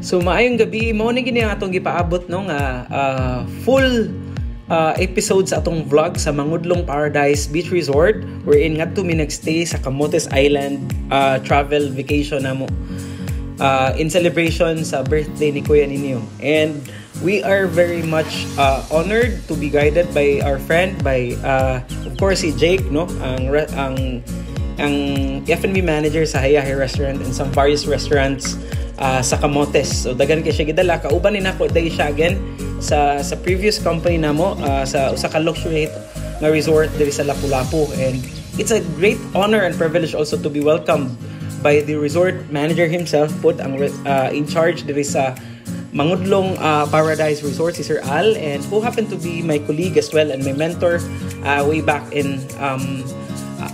So maayong gabi, mao ni gini ang atong gipaabot no nga full episode sa atong vlog sa Mangudlong Paradise Beach Resort wherein ngadto mi nagstay sa Camotes Island travel vacation namo in celebration sa birthday ni Kuya ninyo. And we are very much honored to be guided by our friend, by of course si Jake, no, ang F&B manager sa Hayahay Restaurant and some various restaurants sa Camotes. So dagan kay siya gidala, kauban ni nako dai siya again sa previous company namo sa usa ka luxury nga resort diri sa Lapu-Lapu. And it's a great honor and privilege also to be welcomed by the resort manager himself, put ang in charge diri sa Mangudlong Paradise Resort, si Sir Al, and who happened to be my colleague as well and my mentor way back in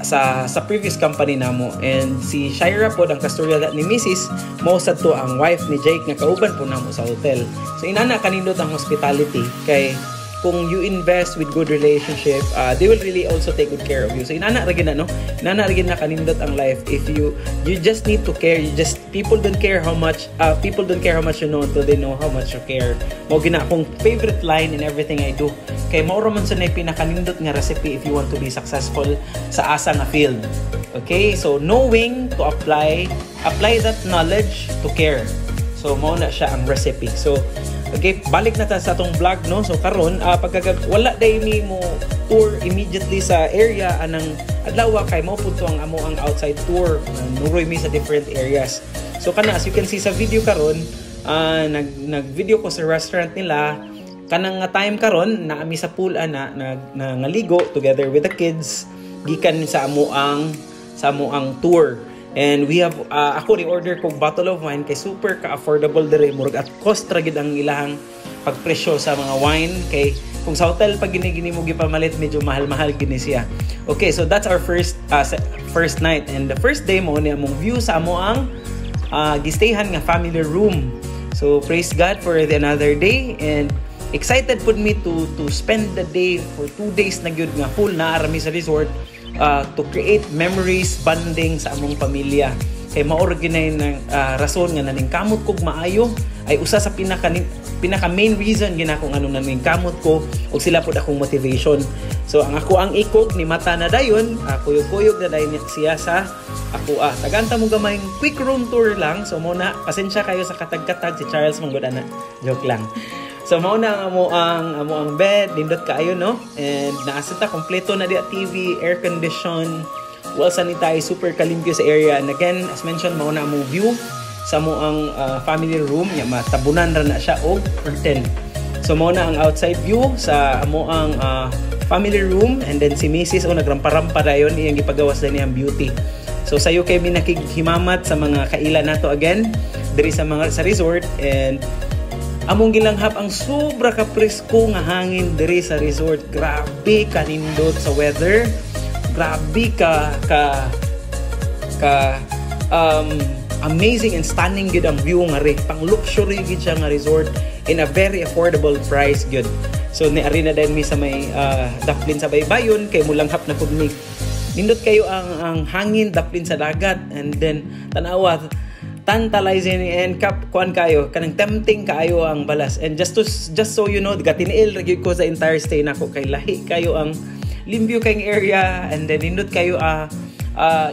sa previous company namo. And si Shaira po ang kastorya ni Mrs. mo sa to ang wife ni Jake nga kauban po namo sa hotel. So inana kanindot ang hospitality kay kung you invest with good relationship, they will really also take good care of you. So inana ra gid na, no, inana ra gid na kanindot ang life if you just need to care. People don't care how much you know until they know how much you care. Mo gina akong favorite line in everything I do. Kay mao ra man sa nay pinakanindot nga recipe if you want to be successful sa asa nga field. Okay? So knowing to apply that knowledge to care. So mao na siya ang recipe. So okay, balik na ta sa atong vlog, no. So karon wala day mi mo tour immediately sa area anang adlaw kay mo pudto ang outside tour. Nuroy mi sa different areas. So kana as you can see sa video karon, nag-video ko sa restaurant nila. Kanang nga time karon naami sa pool naligo together with the kids gikan sa amoang tour. And we have ako ni-order kong bottle of wine kay super ka-affordable dire, murag at cost ra gid ang ilahang pagpresyo sa mga wine kay kung sa hotel pag gini mo gipamalit medyo mahal-mahal gini siya. Okay, so that's our first night, and the first day mo ni among view sa amoang gistayhan nga family room. So praise God for another day, and excited pud me to spend the day for 2 days na gyud nga full na arami sa resort. To create memories, bonding sa among pamilya. Kay maor ginay ng rason nga naningkamot kog maayo ay usa sa pinaka main reason gina kung ano naningkamot ko og sila pud akong motivation. So ang ikog ni mata na dayon, kuyog-kuyog na dayon siya sa ako tagaanta mo gamayng quick room tour lang. So mo na pasensya kayo sa katag-katag si Charles manggod-ana. Joke lang. So mao na ang bed, nindot kaayo, no? And naasa ta kompleto na diya TV, air condition, well sanitized, super kalimpyo sa area. And again, as mentioned, mao na among view sa moang family room, nya matabunan ra na siya og curtain. So mao na ang outside view sa amoang family room, and then si Mrs. nagrampa-rampa dayon iyang gipagawas na niyang beauty. So sayo kay mi nakighimamat sa mga kaila nato again diri sa resort, and among gilanghap ang sobra ka presko nga hangin diri sa resort. Grabe kanindot sa weather. Grabe ka amazing and stunning gid ang view nga pang luxury gid siya nga resort in a very affordable price gid. So ni arena din mi sa may daplin sa baybayon kay mulanghap na pud mi. Nindot kayo ang hangin daplin sa dagat, and then tanawa tantalizing and kuan kayo kanang tempting kayo ang balas. And just so you know, gatiniil ra gyud ko sa entire stay nako kay lahi kayo ang limpyo kayong area, and then nindot kayo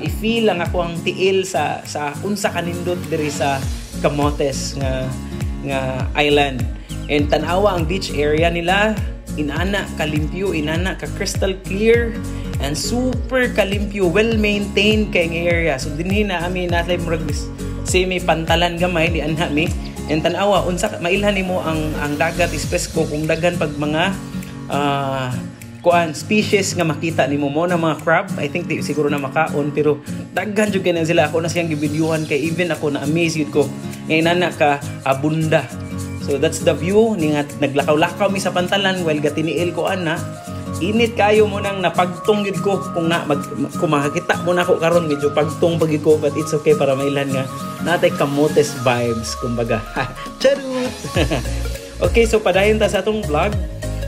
i-feel lang ako ang tiil sa unsa kanindot diri sa Camotes nga island. And tanawa ang beach area nila, inana kalimpyo, inana ka crystal clear and super kalimpyo, well maintained kayong area. So dinhi na amin natay murag may pantalan gamay di anha mi, and tanawa unsa mailhan nimo ang dagat is presko kung daghan pag mga species nga makita nimo mo na mga crab. I think di siguro na makaon pero daghan jud kay sila. Ako na siyang gibidyuhan kay even ako na amazed ko ngay nana ka abunda. So that's the view ni nga naglakaw-lakaw mi sa pantalan while gatiniil ko ana. Init kayo mo nang napagtong gid ko kung makakita mo na ako karon medyo pagtong pagid ko, but it's okay para mailan nga natay Camotes vibes kumbaga. Charot. Okay, so padayon ta sa atong vlog.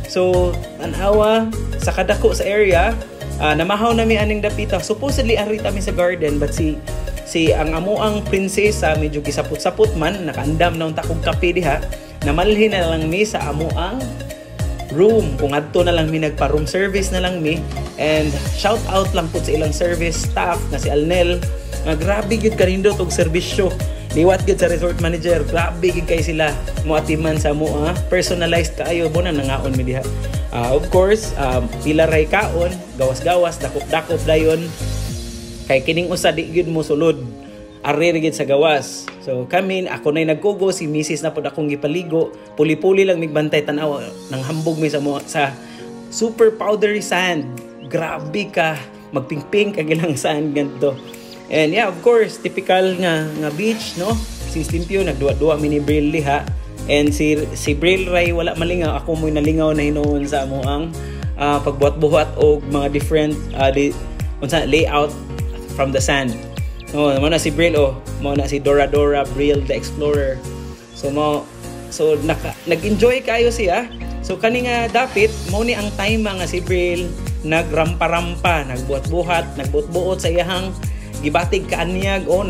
So tanawa sa kadako sa area, namahaw nami aning dapita. Supposedly ari ta mi sa garden, but si si ang amuang prinsesa medyo gisapot-sapot man, nakaandam na unta kog kape diha, namalhin na lang mi sa amuang room. Kung adto na lang mi nagpa room service na lang mi, and shout out lang po sa ilang service staff na si Alnel, nga grabe gyud kanindot og serbisyo. Liwat gyud sa resort manager, grabe gyud kay sila moatiman sa mo, personalized kaayo mo na nangaon mi diha. Of course, pila ray kaon, gawas-gawas, dakop-dakop dayon. Kay kining usa di gyud mo sulod, ari gyud sa gawas. So kami, ako nay nagkugo, si Mrs. na pod akong gipaligo, puli-puli lang migbantay tan-aw nang hambog mi sa super powdery sand. Grabe ka, magpingping kag ilang sand ganto. And yeah, of course, typical nga beach, no? Si Stimpio nagduwa-duwa mi ni Bril diha. And si Bril ray wala malingaw, ako mo'y nalingaw na hinuon sa amo ang pagbuhat-buhat og mga different layout from the sand. No, mo na si Bril, mo na si Dora Bril the Explorer. So nag-enjoy kayo siya. So kani nga dapit mo ni ang time nga si Bril nagrampa-rampa, nagbuhat-buhat, nagbuot-buot sa iyahang gibatig kaanyag o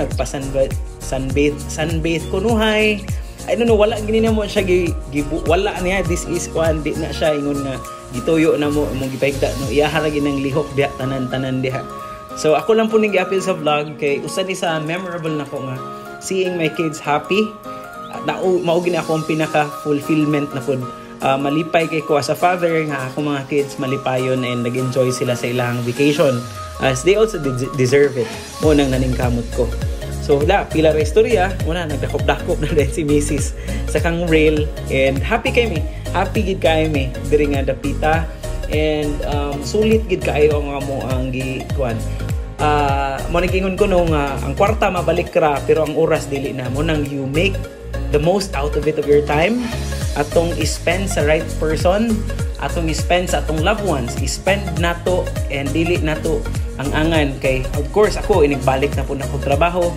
sunbathe kunuhay. I don't know, wala gini na mo siya wala niya, this is one, di na siya ingon nga gituyo na mo gipahigda, no, iyaharagi ng lihok diha tanan diha. So ako lang po ning gi-appeal sa vlog kay usa ni sa memorable na ko nga seeing my kids happy. Mao gini ako ang pinaka fulfillment na pud. Malipay kay ko as a father nga ako mga kids malipayon and nag-enjoy sila sa ilang vacation as they also deserve it. Mo nang naningkamot ko. So pila ra istorya, muna nagdakop-dakop na din si Mrs. sa kang rail, and happy gid kay mi diri nga dapita, and sulit gid kaayo ang amo ang gikuan. Mo nagingon ko nung ang kwarta mabalik ra pero ang oras dili na. Mo nang you make the most out of it of your time, atong i-spend sa right person, atong i-spend sa atong loved ones, i-spend nato and dili nato ang angan. Kay of course ako inigbalik na po na kong trabaho,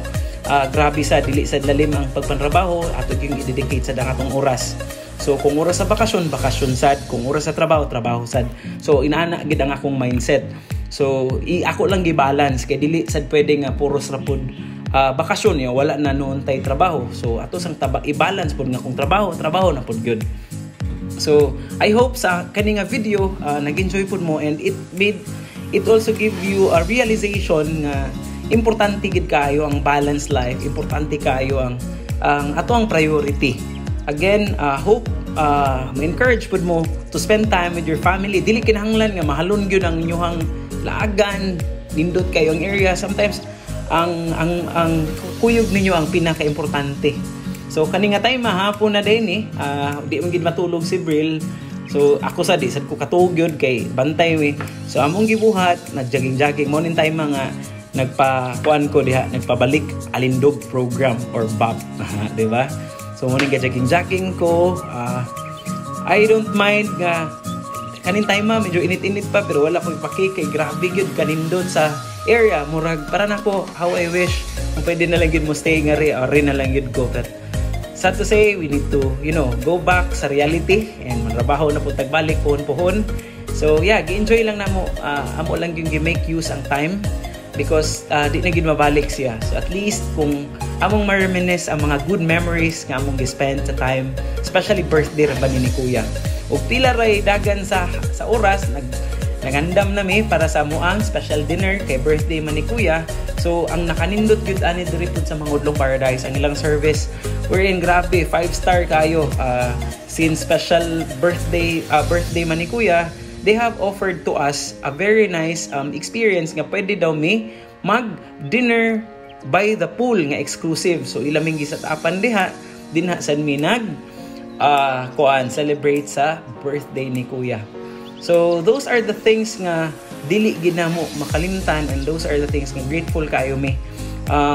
grabe sa dili sa lalim ang pagpantrabaho, ato yung i-dedicate sa dangatong oras. So kung oras sa bakasyon sad, kung oras sa trabaho sad. So inaana gid ang akong mindset. So ako lang gi-balance kay dili sad pwede nga puros ra pud bakasyon, wala na noon tay trabaho. So ato sang i-balance pud nga kung trabaho na pud gyud. So I hope sa kani nga video nag-enjoy pud mo, and it also give you a realization nga importante gid kayo ang balanced life, importante kayo ang ato ang priority. Again, hope ma-encourage pud mo to spend time with your family. Dili kinahanglan nga mahalon gyud ang inyong laagan, nindot kayo ang area. Sometimes ang kuyog ninyo ang pinaka-importante. So kani nga time mahapon na din di man gid matulog si Bril. So ako di sad ko katugyod kay bantay mi. So among gibuhat, nag-jogging mo nin time nga nagpakuan ko diha, nagpabalik alindog program or BAP, di ba? So mo ning jogging ko. I don't mind nga kanin time medyo init-init pa pero wala ko ipaki kay grabe gyud kanindot sa area. Murag para nako, how I wish kung pwede na lang gyud mo stay nga ri na lang gyud ko. But sad to say, we need to, go back sa reality and manrabaho na po tagbalik pohon-pohon. So yeah, gi-enjoy lang namo, amo lang yung gi-make use ang time because di na gid mabalik siya. So at least kung among ma-reminisce ang mga good memories nga among gi-spend sa time, especially birthday ra ba ni Kuya. O pila ray dagan sa oras nagandam na mi para sa amuang special dinner kay birthday man ni Kuya. So ang nakanindot gyud ani diri pud sa Mangudlong Paradise ang ilang service. We're in grabe 5-star kayo. Since special birthday man ni Kuya, they have offered to us a very nice experience nga pwede daw mi mag-dinner by the pool nga exclusive. So ilaming gisatapan dinha sad mi celebrate sa birthday ni Kuya. So those are the things nga dili gid namo makalimtan, and those are the things nga grateful kayo mi.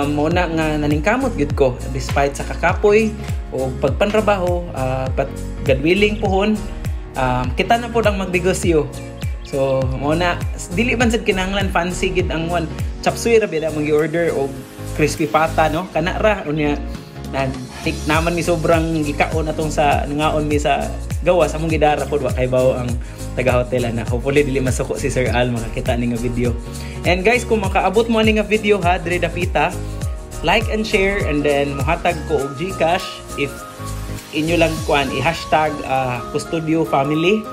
Muna nga naningkamot gid ko despite sa kakapoy o pagpantrabaho, but God willing pohon kita na po ang magnegosyo. So muna dili man sad kinahanglan fancy gid ang one chapsuy ra bida mong gi-order og crispy pata, no, kana ra unya tik naman mi sobrang gikaon atong sa nangaon mi sa gawas among gidara pod wa kay bawo ang taga-hotel na. Hopefully dili masuko si Sir Al makakita ni nga video. And guys, kung makaabot mo ani nga video ha dire dapita, like and share, and then muhatag ko og GCash if inyo lang kuan i-hashtag Custodio Family,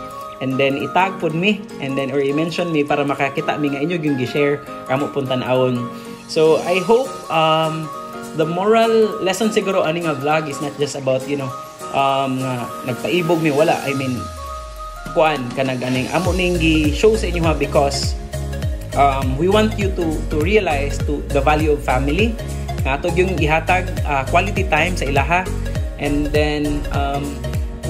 and then itag pod me, and then or i-mention me para makakita mi nga inyo gyud gi-share kamo pun tan-awon. So I hope the moral lesson siguro ani nga vlog is not just about nagpaibog mi, wala, I mean kuan kanang aning amo ning gi-show sa inyo ha, because we want you to realize the value of family. Atog yung ihatag quality time sa ilaha, and then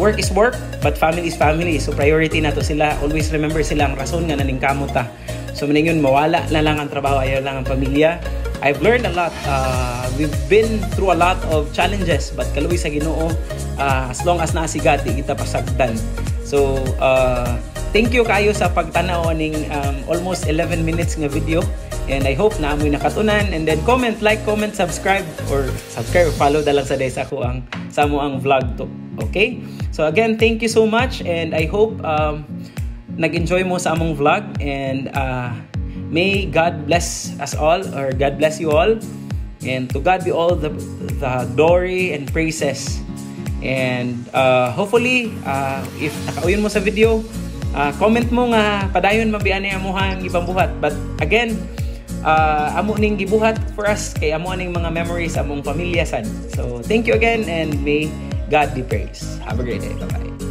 work is work but family is family, so priority nato sila. Always remember sila ang rason nga naning kamuta. So maning yun, mawala na lang ang trabaho, ayaw lang ang pamilya. I've learned a lot. We've been through a lot of challenges, but kaluwi sa Ginoo, as long as naa si God, di kita pasagdan. So thank you kayo sa pagtanaw ning almost 11 minutes nga video. And I hope na amoy nakatunan. And then like, comment, subscribe, or follow na lang sa day sa mo ang vlog to. Okay? So again, thank you so much, and I hope nag-enjoy mo sa among vlog, and may God bless us all, or God bless you all, and to God be all the glory and praises. And hopefully if nakauyon mo sa video, comment mo nga padayon mabian niya mo hang ibang buhat. But again, amo ning gibuhat for us, kay amo ning mga memories among pamilya sad. So thank you again, and may God be praised. Have a great day. Bye-bye.